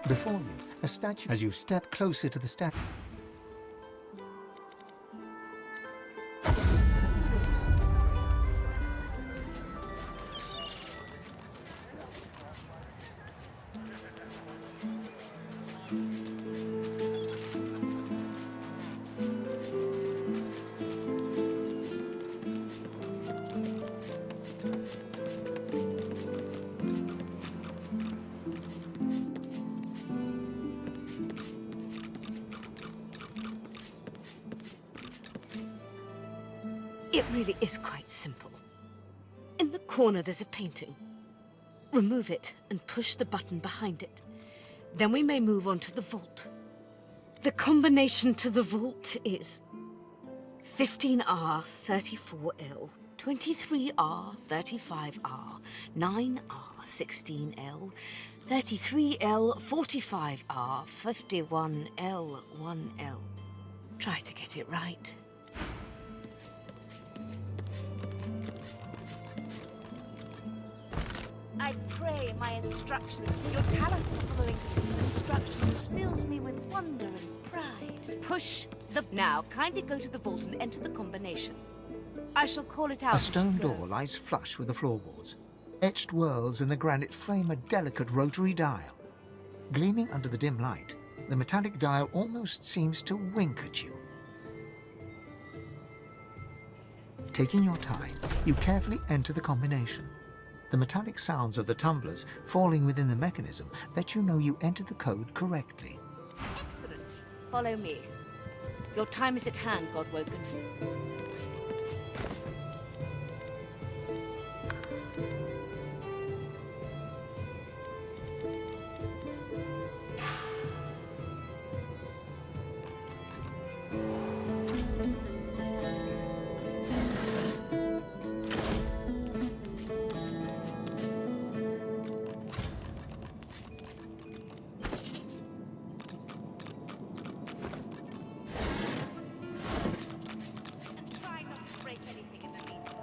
Before you, a statue. As you step closer to the statue, It really is quite simple. In the corner there's a painting. Remove it and push the button behind it. Then we may move on to the vault. The combination to the vault is 15R 34L, 23R 35R, 9R 16L, 33L 45R, 51L 1L. Try to get it right. I pray my instructions, your talent for following simple instructions fills me with wonder and pride. Push the... Now, kindly go to the vault and enter the combination. I shall call it out a as you stone go. door lies flush with the floorboards. Etched whorls in the granite frame a delicate rotary dial. Gleaming under the dim light, the metallic dial almost seems to wink at you. Taking your time, you carefully enter the combination. The metallic sounds of the tumblers falling within the mechanism let you know you entered the code correctly. Excellent. Follow me. Your time is at hand, Godwoken. And try not to break anything in the meantime.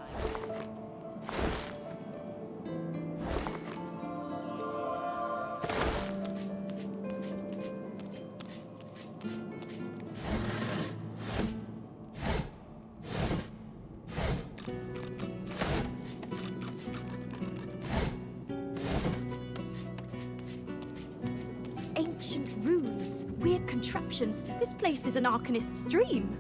Ancient runes, weird contraptions. This place is an Arcanist's dream.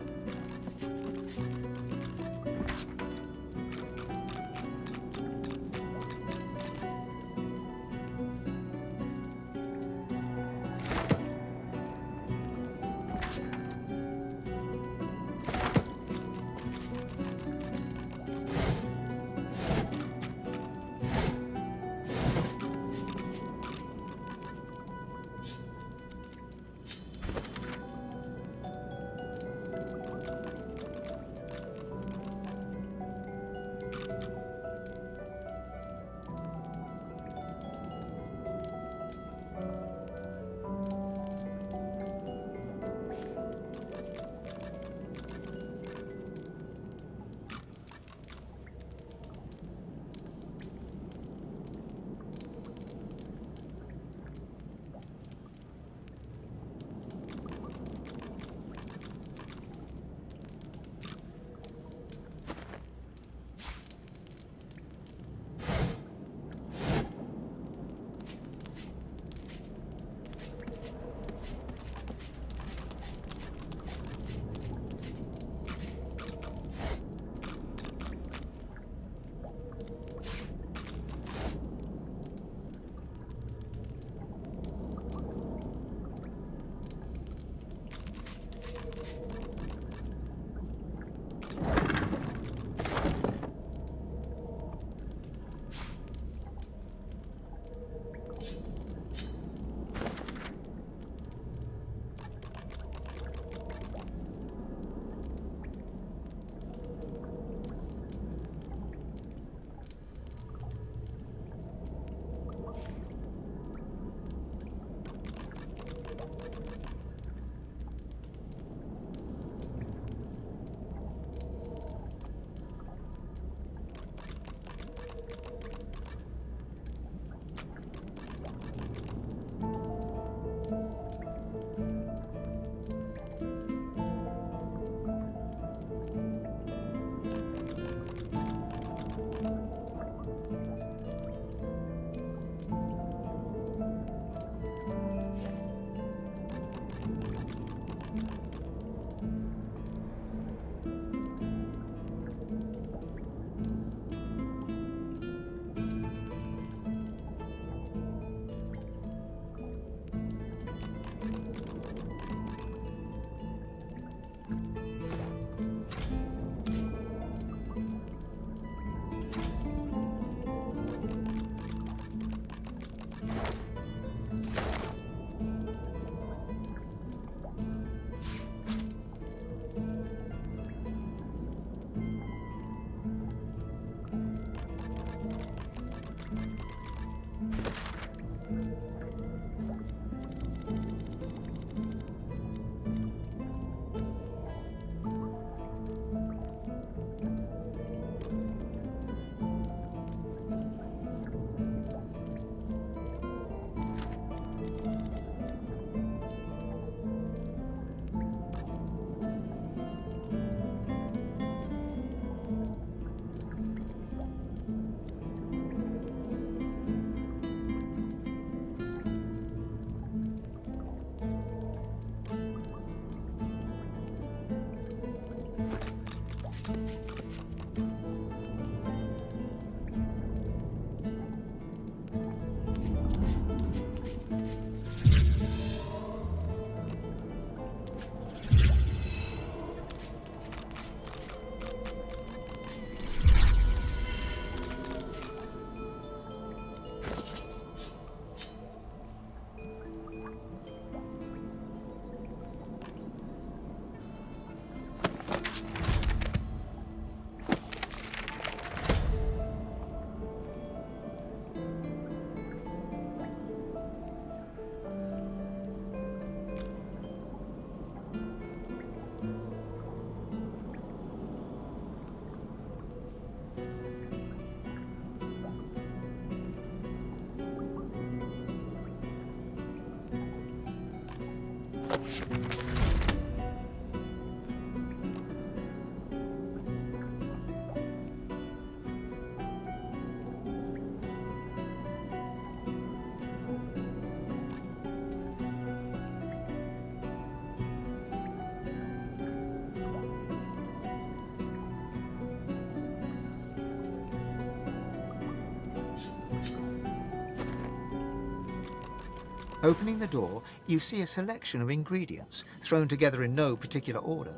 Opening the door, you see a selection of ingredients, thrown together in no particular order.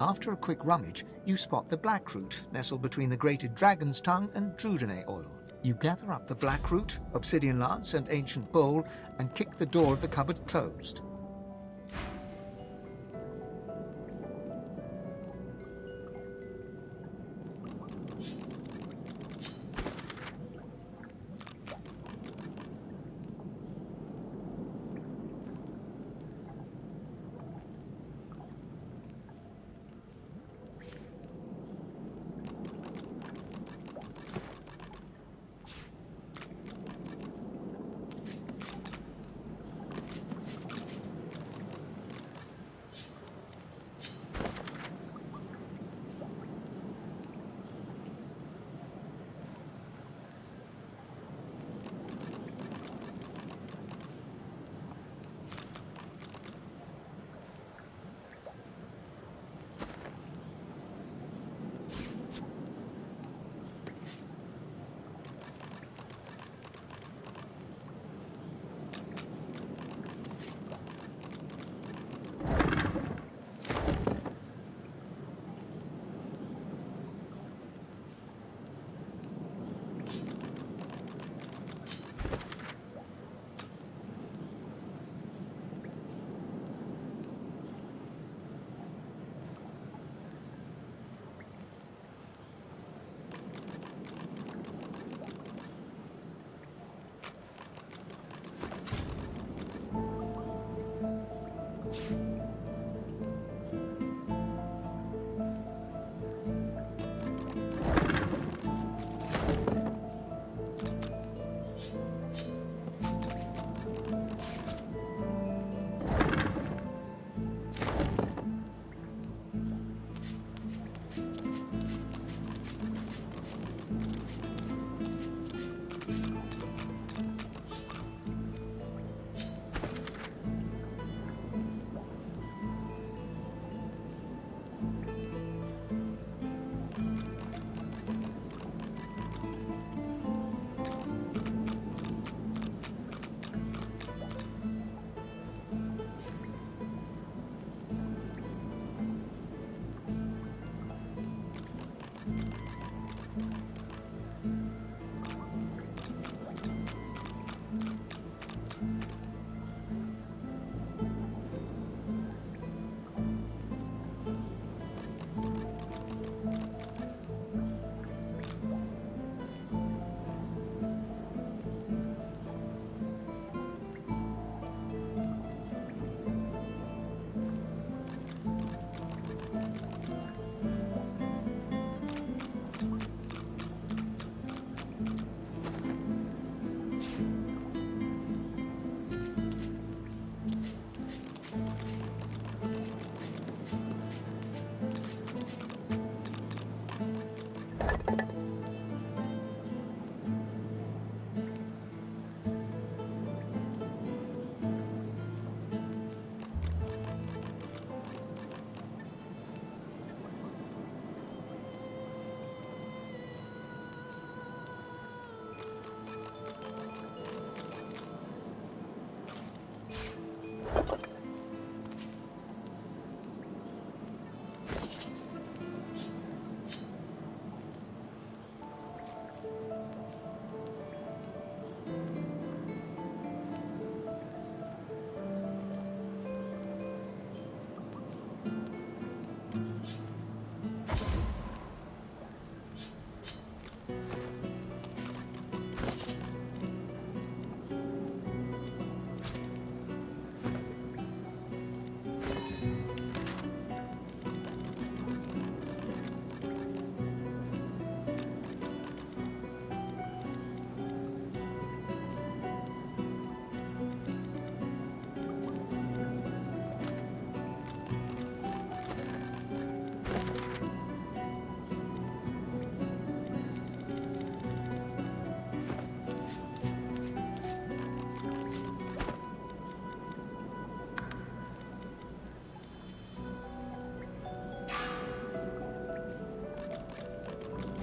After a quick rummage, you spot the blackroot nestled between the grated dragon's tongue and drudene oil. You gather up the blackroot, obsidian lance, and ancient bowl, and kick the door of the cupboard closed.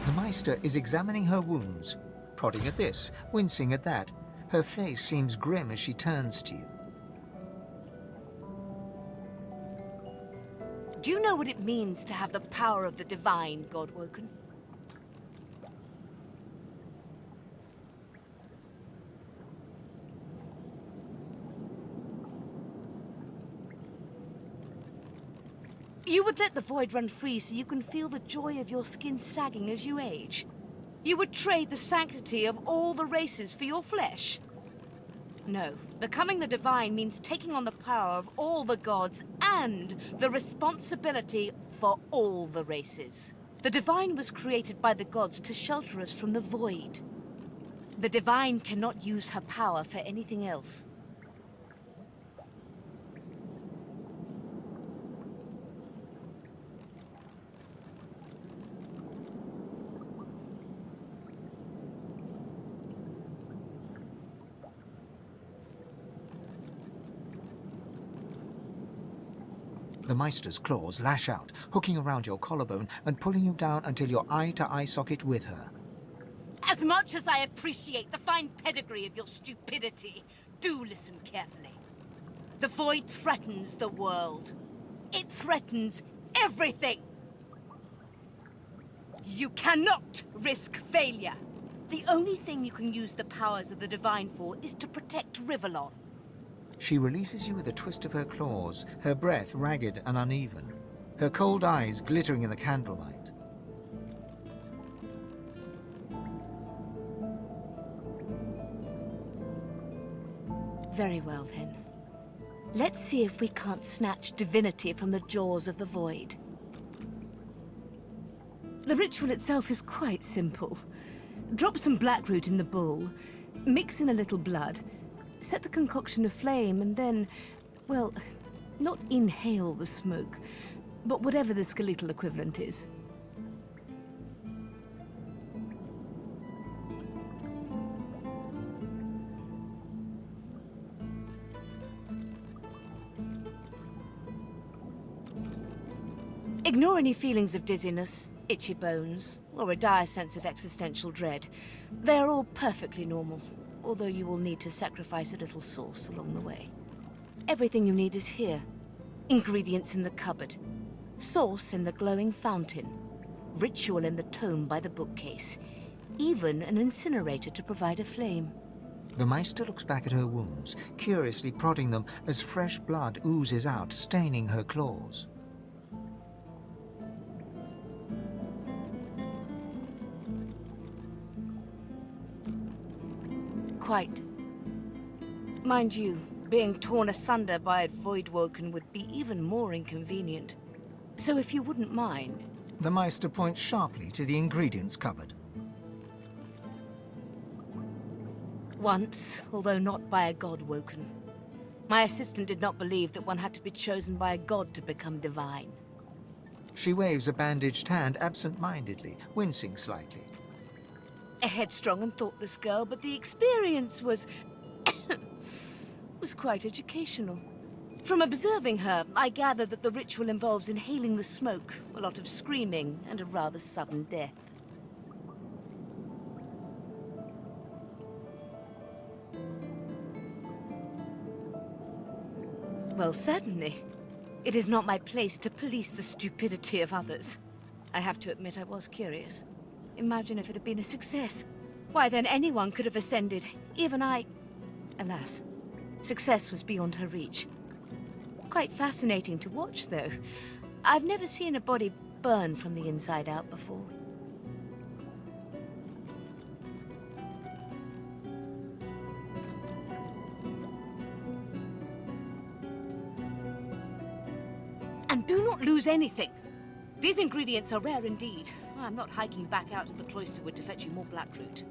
The Meister is examining her wounds, prodding at this, wincing at that. Her face seems grim as she turns to you. Do you know what it means to have the power of the divine, Godwoken? You would let the void run free so you can feel the joy of your skin sagging as you age. You would trade the sanctity of all the races for your flesh. No, becoming the divine means taking on the power of all the gods and the responsibility for all the races. The divine was created by the gods to shelter us from the void. The divine cannot use her power for anything else. The Meister's claws lash out, hooking around your collarbone and pulling you down until you're eye-to-eye socket with her. As much as I appreciate the fine pedigree of your stupidity, do listen carefully. The void threatens the world. It threatens everything. You cannot risk failure. The only thing you can use the powers of the divine for is to protect Rivellon. She releases you with a twist of her claws, her breath ragged and uneven, her cold eyes glittering in the candlelight. Very well, then. Let's see if we can't snatch Divinity from the jaws of the void. The ritual itself is quite simple. Drop some blackroot in the bowl, mix in a little blood, set the concoction aflame, and then, well, not inhale the smoke, but whatever the skeletal equivalent is. Ignore any feelings of dizziness, itchy bones, or a dire sense of existential dread. They are all perfectly normal, although you will need to sacrifice a little sauce along the way. Everything you need is here. Ingredients in the cupboard. Sauce in the glowing fountain. Ritual in the tome by the bookcase. Even an incinerator to provide a flame. The Meister looks back at her wounds, curiously prodding them as fresh blood oozes out, staining her claws. Quite. Mind you, being torn asunder by a Voidwoken would be even more inconvenient. So if you wouldn't mind... The Meister points sharply to the ingredients cupboard. Once, although not by a Godwoken. My assistant did not believe that one had to be chosen by a god to become divine. She waves a bandaged hand absent-mindedly, wincing slightly. A headstrong and thoughtless girl, but the experience was... was quite educational. From observing her, I gather that the ritual involves inhaling the smoke, a lot of screaming, and a rather sudden death. Well, certainly. It is not my place to police the stupidity of others. I have to admit I was curious. Imagine if it had been a success. Why, then anyone could have ascended, even I... Alas, success was beyond her reach. Quite fascinating to watch, though. I've never seen a body burn from the inside out before. And do not lose anything. These ingredients are rare indeed. I'm not hiking back out to the cloisterwood to fetch you more blackroot.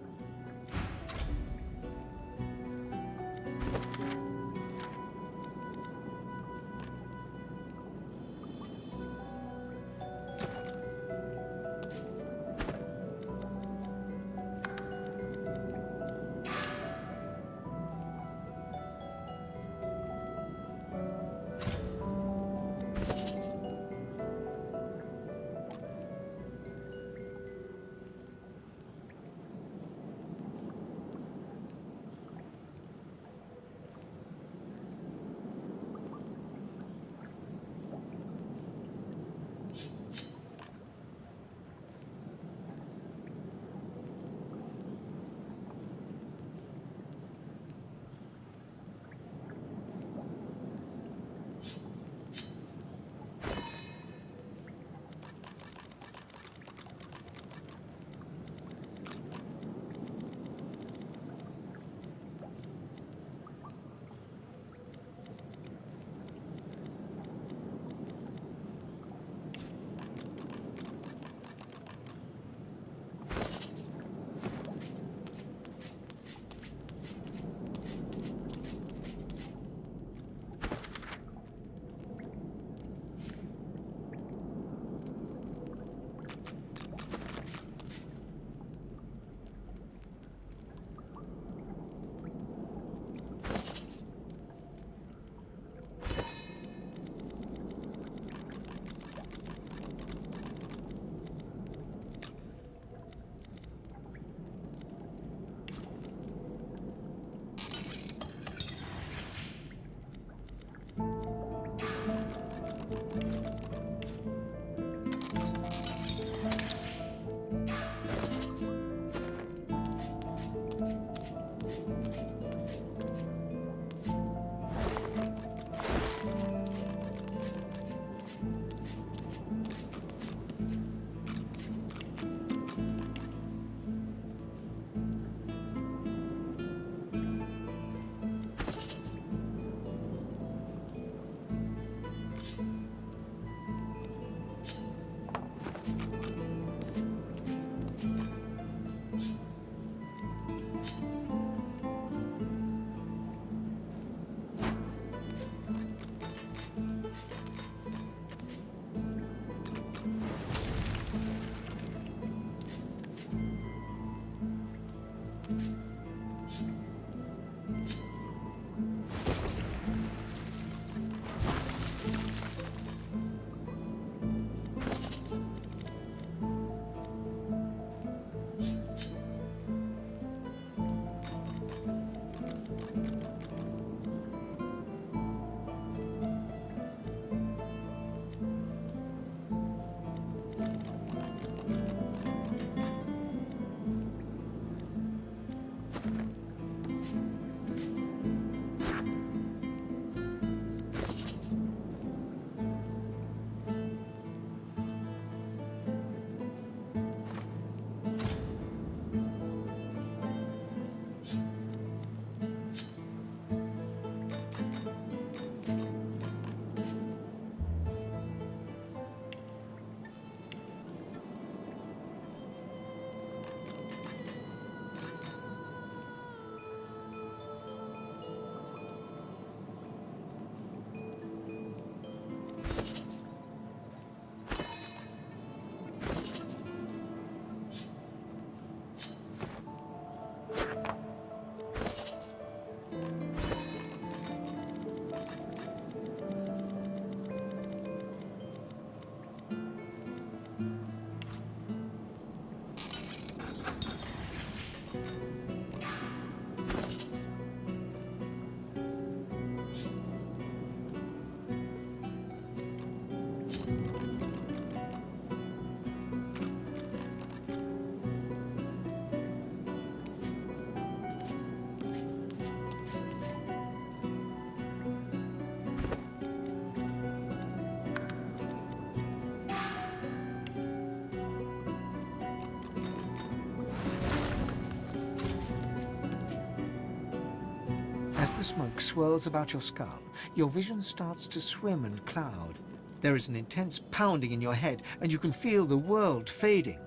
As the smoke swirls about your skull, your vision starts to swim and cloud. There is an intense pounding in your head, and you can feel the world fading.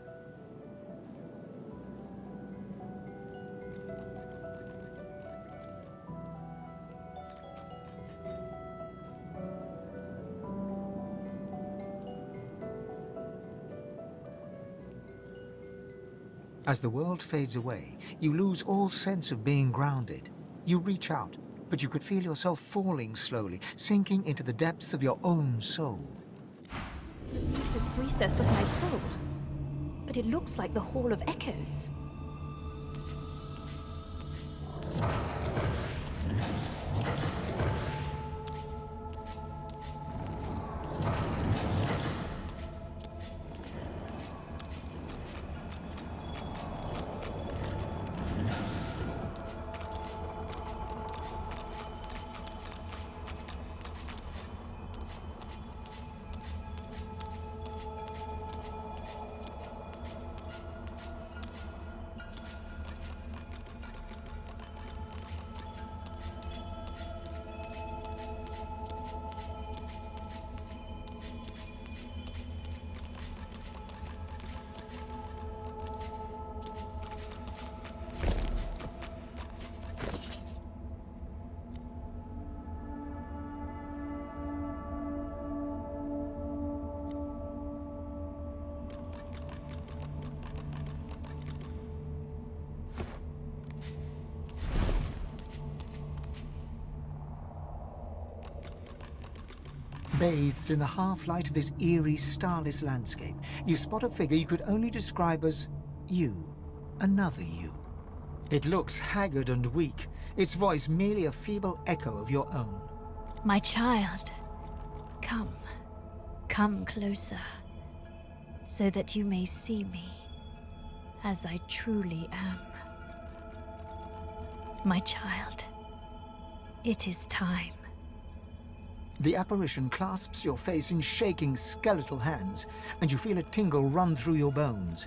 As the world fades away, you lose all sense of being grounded. You reach out, but you could feel yourself falling slowly, sinking into the depths of your own soul. The deepest recess of my soul. But it looks like the Hall of Echoes. Bathed in the half-light of this eerie, starless landscape, you spot a figure you could only describe as you, another you. It looks haggard and weak, its voice merely a feeble echo of your own. My child, come, come closer, so that you may see me as I truly am. My child, it is time. The apparition clasps your face in shaking, skeletal hands, and you feel a tingle run through your bones.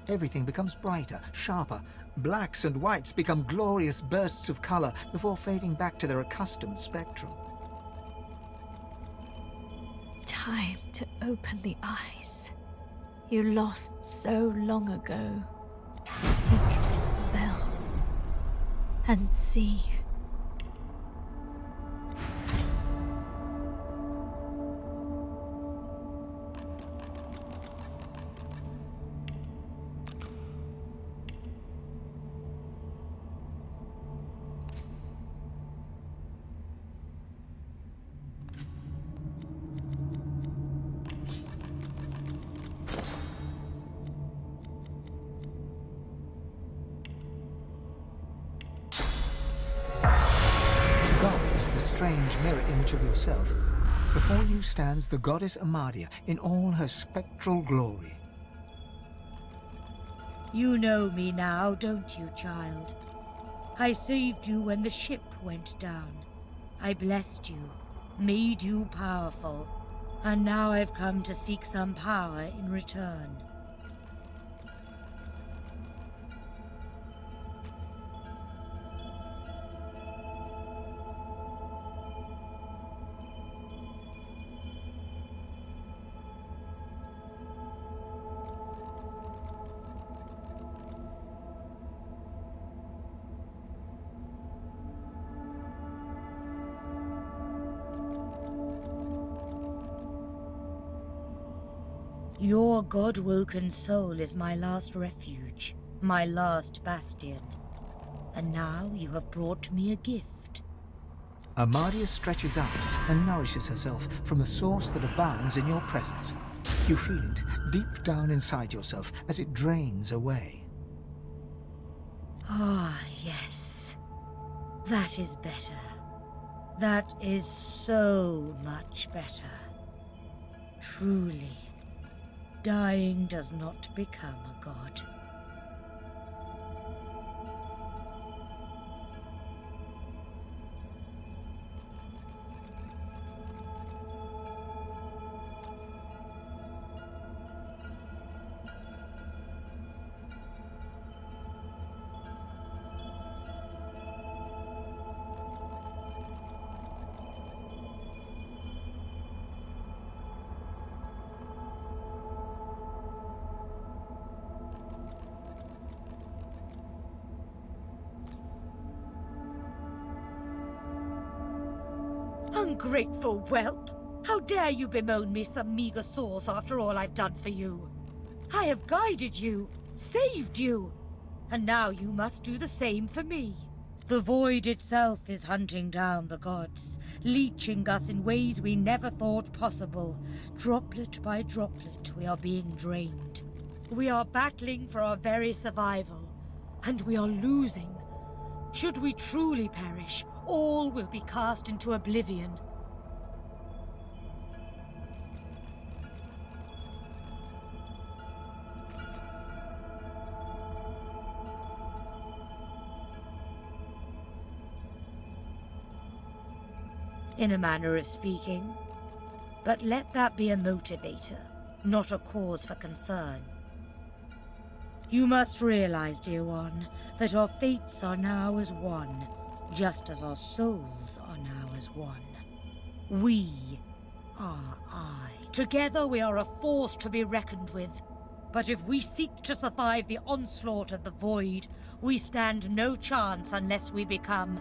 Everything becomes brighter, sharper. Blacks and whites become glorious bursts of color before fading back to their accustomed spectrum. Time to open the eyes you lost so long ago. Speak the spell and see. Strange mirror image of yourself. Before you stands the goddess Amadia in all her spectral glory. You know me now, don't you, child? I saved you when the ship went down. I blessed you, made you powerful, and now I've come to seek some power in return. Your god-woken soul is my last refuge, my last bastion. And now you have brought me a gift. Amadia stretches out and nourishes herself from the source that abounds in your presence. You feel it deep down inside yourself as it drains away. Ah, yes. That is better. That is so much better. Truly. Dying does not become a god. Ungrateful whelp! How dare you bemoan me some meager sauce after all I've done for you? I have guided you, saved you, and now you must do the same for me. The void itself is hunting down the gods, leeching us in ways we never thought possible. Droplet by droplet, we are being drained. We are battling for our very survival, and we are losing. Should we truly perish, all will be cast into oblivion. In a manner of speaking. But let that be a motivator, not a cause for concern. You must realize, dear one, that our fates are now as one, just as our souls are now as one. We are I. Together we are a force to be reckoned with. But if we seek to survive the onslaught of the void, we stand no chance unless we become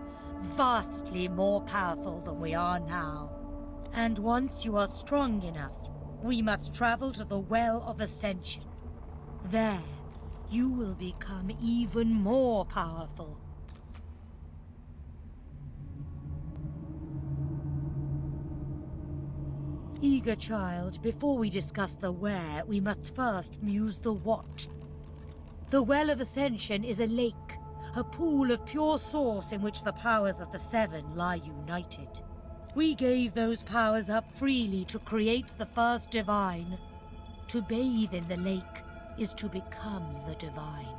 vastly more powerful than we are now. And once you are strong enough, we must travel to the Well of Ascension. There, you will become even more powerful. Eager child, before we discuss the where, we must first muse the what. The Well of Ascension is a lake, a pool of pure source in which the powers of the Seven lie united. We gave those powers up freely to create the first divine. To bathe in the lake is to become the divine.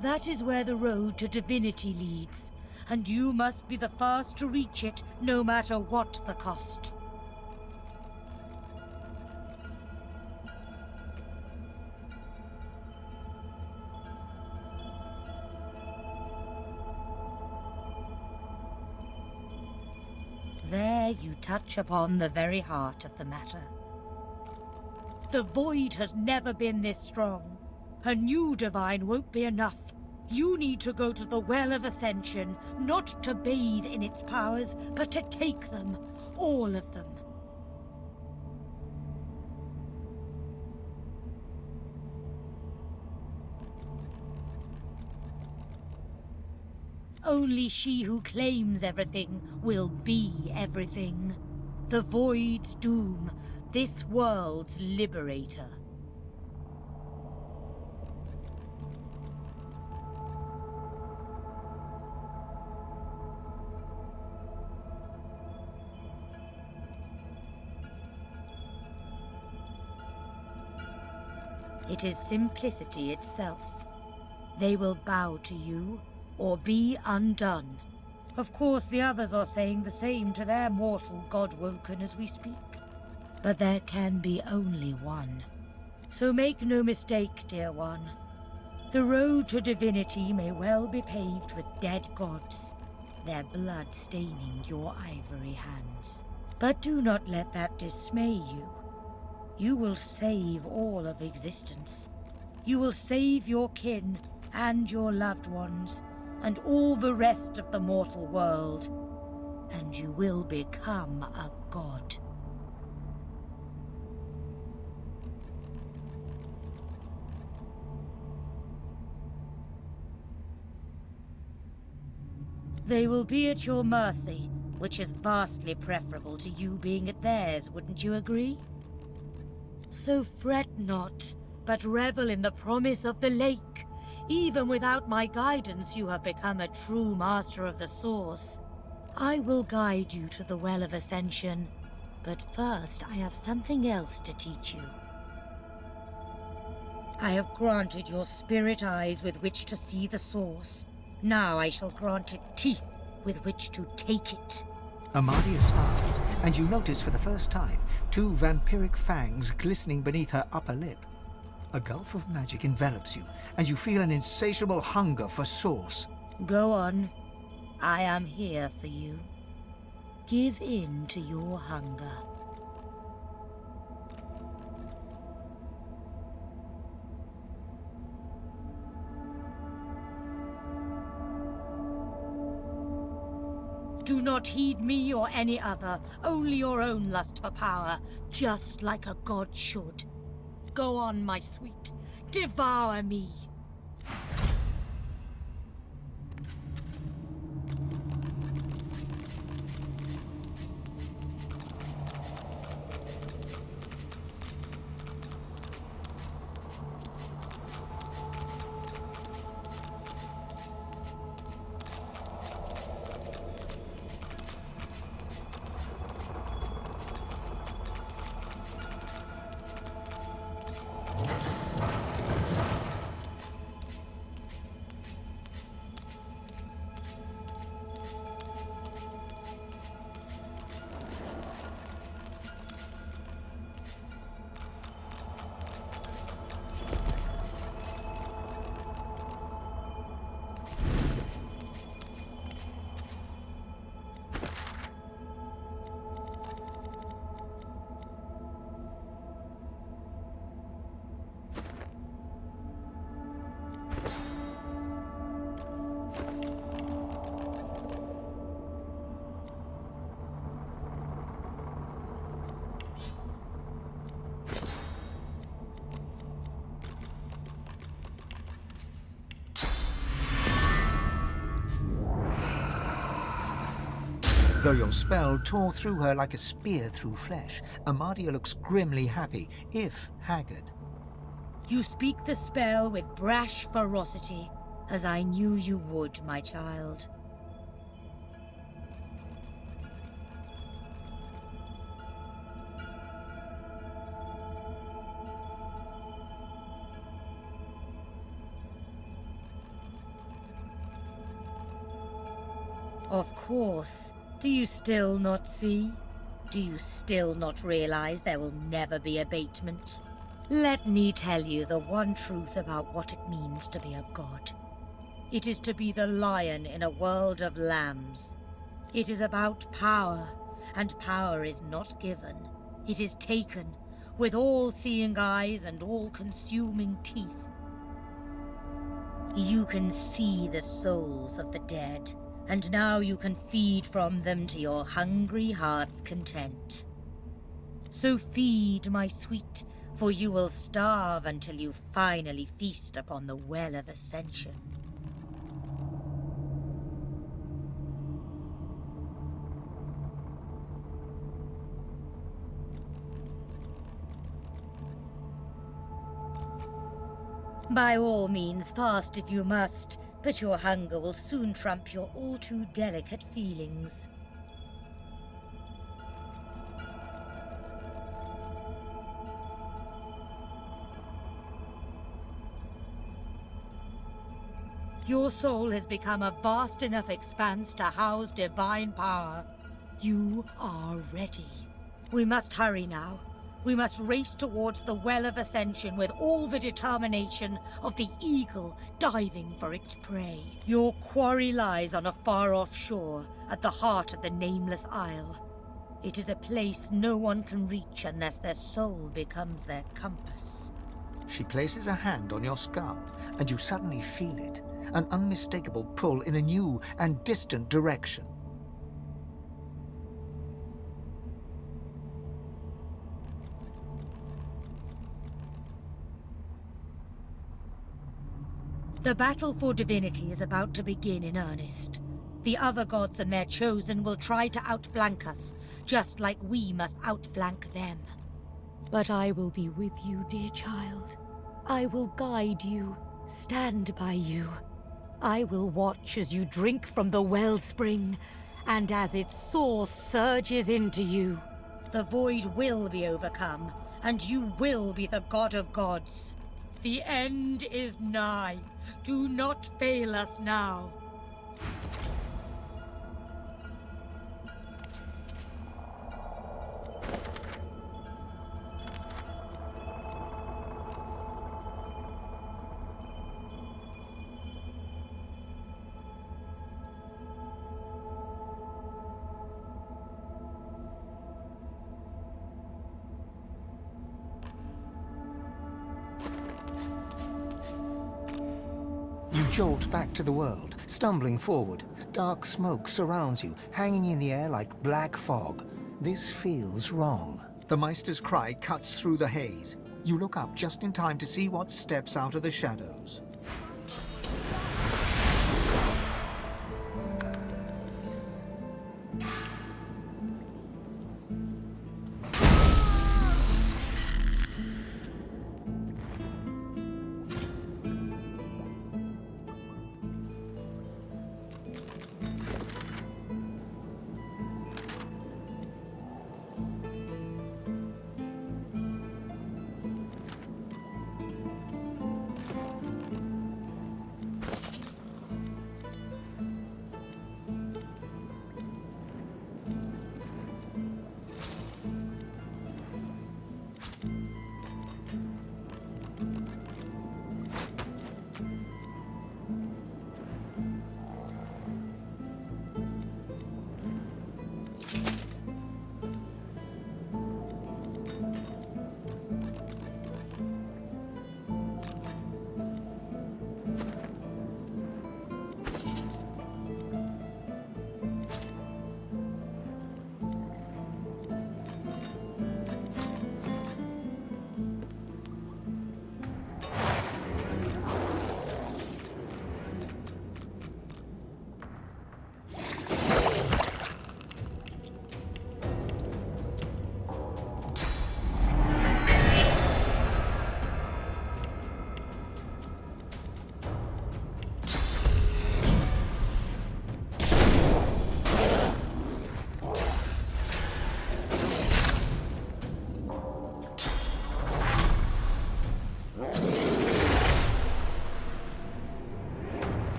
That is where the road to divinity leads, and you must be the first to reach it, no matter what the cost. There you touch upon the very heart of the matter. The void has never been this strong. A new divine won't be enough. You need to go to the Well of Ascension, not to bathe in its powers, but to take them, all of them. Only she who claims everything will be everything. The Void's doom, this world's liberator. It is simplicity itself. They will bow to you, or be undone. Of course, the others are saying the same to their mortal God-woken as we speak. But there can be only one. So make no mistake, dear one. The road to divinity may well be paved with dead gods, their blood staining your ivory hands. But do not let that dismay you. You will save all of existence. You will save your kin and your loved ones, and all the rest of the mortal world, and you will become a god. They will be at your mercy, which is vastly preferable to you being at theirs, wouldn't you agree? So fret not, but revel in the promise of the lake. Even without my guidance, you have become a true master of the Source. I will guide you to the Well of Ascension, but first I have something else to teach you. I have granted your spirit eyes with which to see the Source. Now I shall grant it teeth with which to take it. Amadia smiles, and you notice for the first time 2 vampiric fangs glistening beneath her upper lip. A gulf of magic envelops you, and you feel an insatiable hunger for Source. Go on. I am here for you. Give in to your hunger. Do not heed me or any other, only your own lust for power, just like a god should. Go on, my sweet. Devour me. Though your spell tore through her like a spear through flesh, Amadia looks grimly happy, if haggard. You speak the spell with brash ferocity, as I knew you would, my child. Of course. Do you still not see? Do you still not realize there will never be abatement? Let me tell you the one truth about what it means to be a god. It is to be the lion in a world of lambs. It is about power, and power is not given. It is taken, with all-seeing eyes and all-consuming teeth. You can see the souls of the dead, and now you can feed from them to your hungry heart's content. So feed, my sweet, for you will starve until you finally feast upon the Well of Ascension. By all means, fast if you must, but your hunger will soon trump your all-too-delicate feelings. Your soul has become a vast enough expanse to house divine power. You are ready. We must hurry now. We must race towards the Well of Ascension with all the determination of the eagle diving for its prey. Your quarry lies on a far-off shore at the heart of the Nameless Isle. It is a place no one can reach unless their soul becomes their compass. She places a hand on your skull, and you suddenly feel it, an unmistakable pull in a new and distant direction. The battle for Divinity is about to begin in earnest. The other gods and their chosen will try to outflank us, just like we must outflank them. But I will be with you, dear child. I will guide you, stand by you. I will watch as you drink from the wellspring, and as its source surges into you. The void will be overcome, and you will be the god of gods. The end is nigh. Do not fail us now. You jolt back to the world, stumbling forward, Dark smoke surrounds you, hanging in the air like black fog. This feels wrong. The Meister's cry cuts through the haze. You look up just in time to see what steps out of the shadows.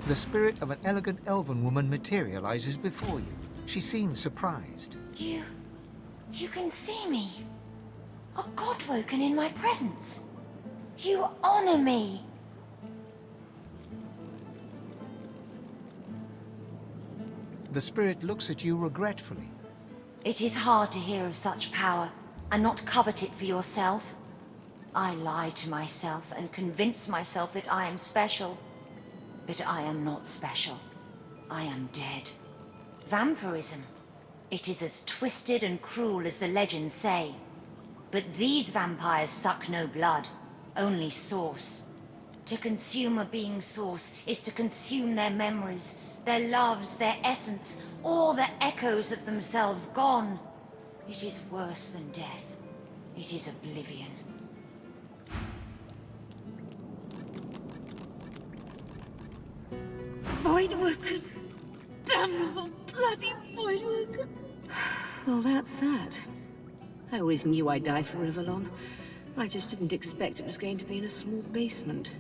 The spirit of an elegant elven woman materializes before you. She seems surprised. You can see me. A god woken in my presence. You honor me. The spirit looks at you regretfully. It is hard to hear of such power and not covet it for yourself. I lie to myself and convince myself that I am special. But I am not special. I am dead. Vampirism. It is as twisted and cruel as the legends say. But these vampires suck no blood, only source. To consume a being's source is to consume their memories, their loves, their essence, all the echoes of themselves gone. It is worse than death. It is oblivion. Voidwoken! Damnable bloody Voidwoken! Well, that's that. I always knew I'd die for Rivellon. I just didn't expect it was going to be in a small basement.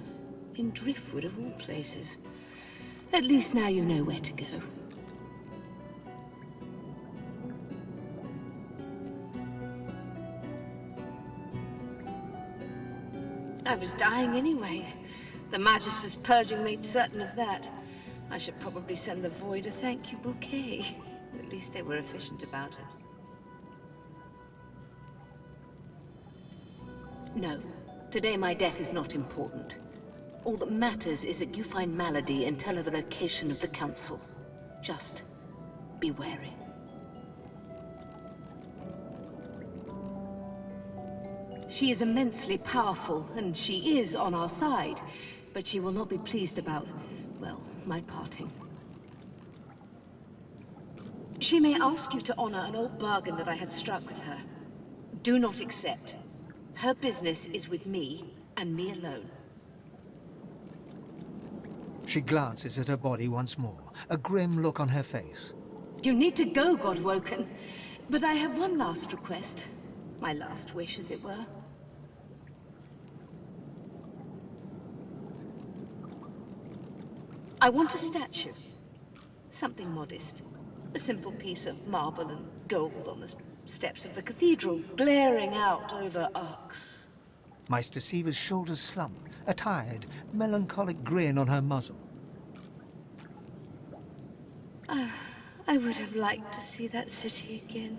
In Driftwood, of all places. At least now you know where to go. I was dying anyway. The Magister's purging made certain of that. I should probably send the Void a thank you bouquet. At least they were efficient about it. No. Today my death is not important. All that matters is that you find Malady and tell her the location of the Council. Just be wary. She is immensely powerful, and she is on our side. But she will not be pleased about, well, my parting. She may ask you to honor an old bargain that I had struck with her. Do not accept. Her business is with me, and me alone. She glances at her body once more, a grim look on her face. You need to go, Godwoken. But I have one last request. My last wish, as it were. I want a statue. Something modest. A simple piece of marble and gold on the steps of the cathedral, glaring out over arcs. Meister Siever's shoulders slump, a tired, melancholic grin on her muzzle. I would have liked to see that city again.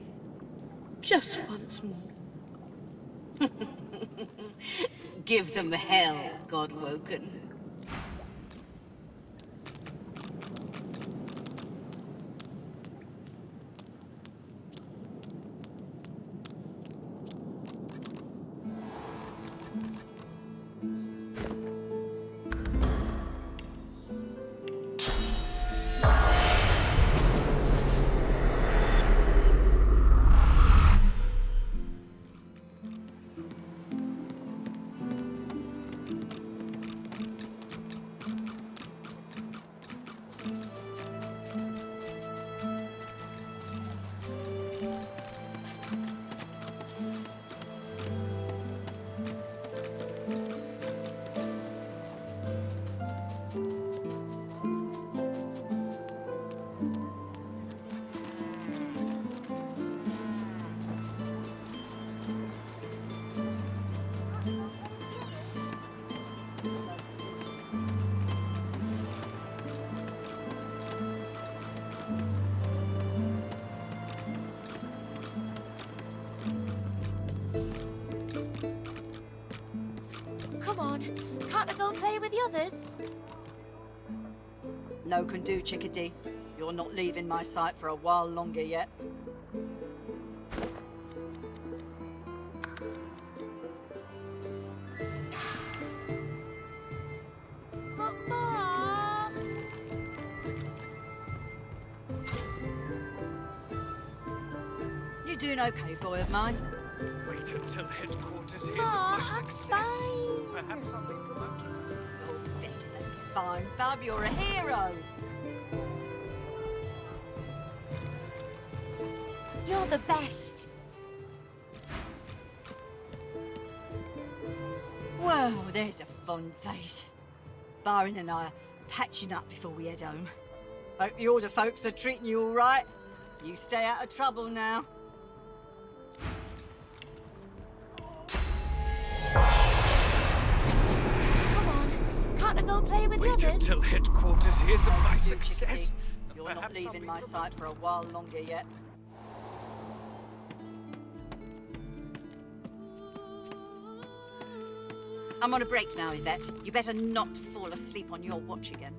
Just once more. Give them hell, Godwoken. Come on, can't I go and play with the others? No can do, Chickadee. You're not leaving my sight for a while longer yet. But Mom! You doing okay, boy of mine? Wait until headquarters hears Mom, of my I'm success. fine. Perhaps I'll be promoted. You're better than fine, Bub. You're a hero. You're the best. Well, there's a fun face. Byron and I are patching up before we head home. Hope the Order folks are treating you all right. You stay out of trouble now. Come on, can't I go and play with the Wait others? until headquarters hears of my You, success. chickadee. and You're not perhaps leaving I'll my be sight for a while longer yet. I'm on a break now, Yvette. You better not fall asleep on your watch again.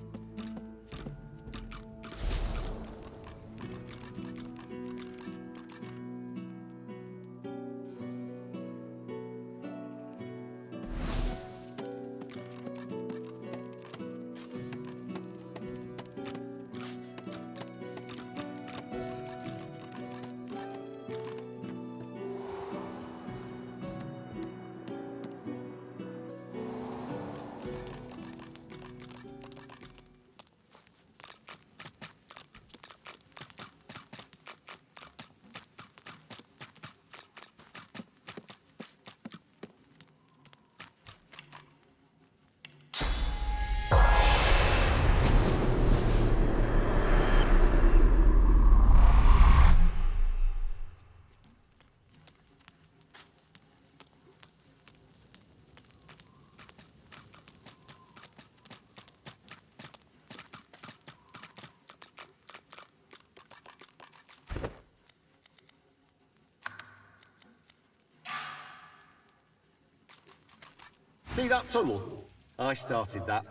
See that tunnel? I started that.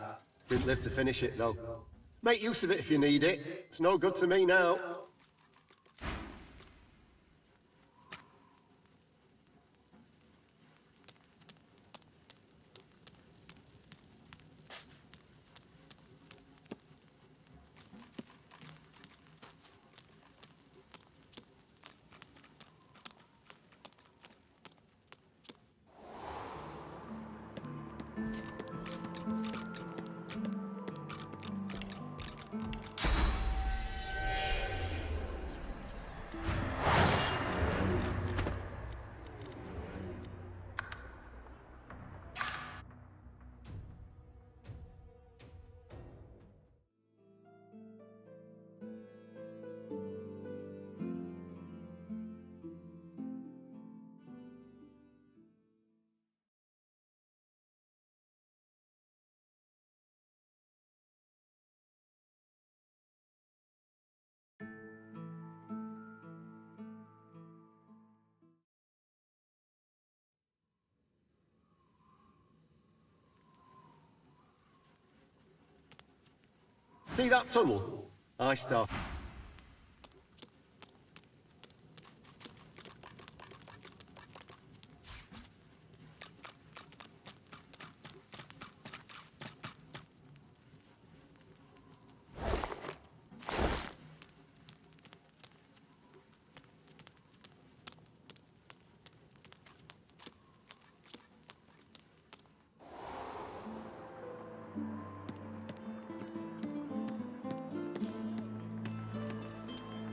Didn't live to finish it, though. Make use of it if you need it. It's no good to me now. See that tunnel? I started.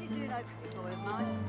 You doing okay, boy of mine?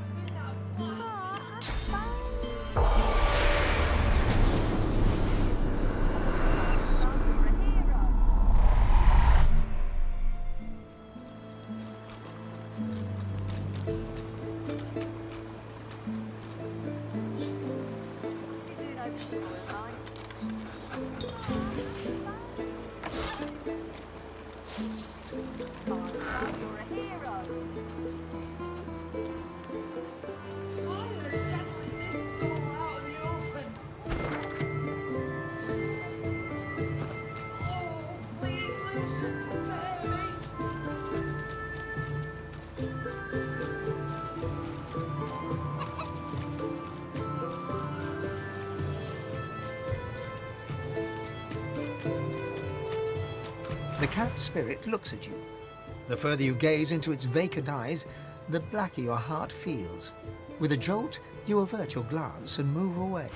The cat's spirit looks at you. The further you gaze into its vacant eyes, the blacker your heart feels. With a jolt, you avert your glance and move away.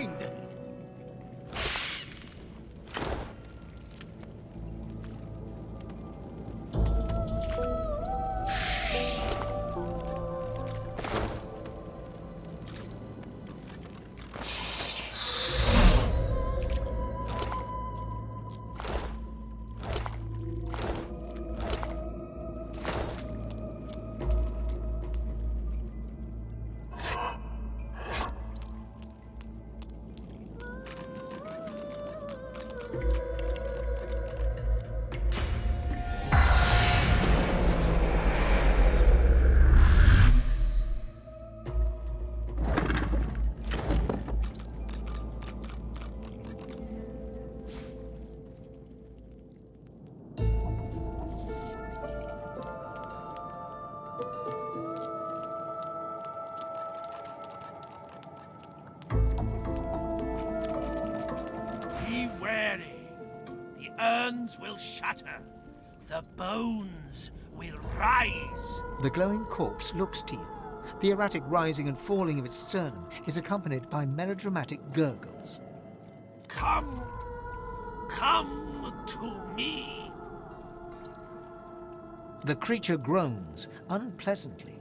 mind. Be wary. The urns will shatter. The bones will rise. The glowing corpse looks to you. The erratic rising and falling of its sternum is accompanied by melodramatic gurgles. Come to me. The creature groans unpleasantly.